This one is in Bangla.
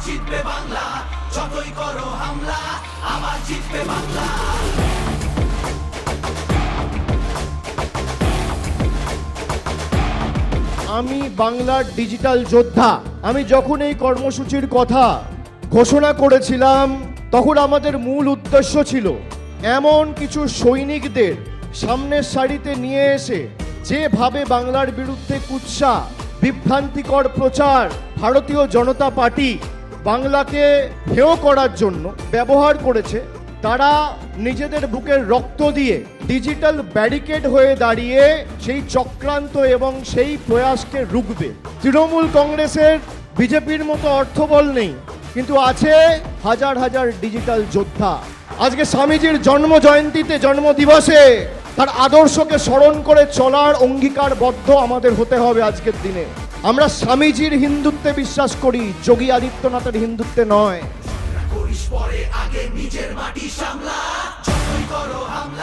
জিতবে বাংলা, যতই করো হামলা আবার জিতবে বাংলা। আমি বাংলার ডিজিটাল যোদ্ধা। আমি যখন এই কর্মসূচির কথা ঘোষণা করেছিলাম তখন আমাদের মূল উদ্দেশ্য ছিল এমন কিছু সৈনিকদের সামনের সারিতে নিয়ে এসে যেভাবে বাংলার বিরুদ্ধে কুৎসা বিভ্রান্তিকর প্রচার ভারতীয় জনতা পার্টি বাংলাকে হেয় করার জন্য ব্যবহার করেছে, তারা নিজেদের বুকের রক্ত দিয়ে ডিজিটাল ব্যারিকেড হয়ে দাঁড়িয়ে সেই চক্রান্ত এবং সেই প্রয়াসকে রুখবে। তৃণমূল কংগ্রেসের বিজেপির মতো অর্থবল নেই, কিন্তু আছে হাজার হাজার ডিজিটাল যোদ্ধা। আজকে স্বামীজির জন্ম জয়ন্তীতে জন্ম দিবসে তার আদর্শকে স্মরণ করে চলার অঙ্গীকারবদ্ধ আমাদের হতে হবে আজকের দিনে। আমরা স্বামীজির হিন্দুত্বে বিশ্বাস করি, যোগী আদিত্যনাথের হিন্দুত্বে নয়। করিস পরে আগে নিজের মাটি সামলা, যতই করো হামলা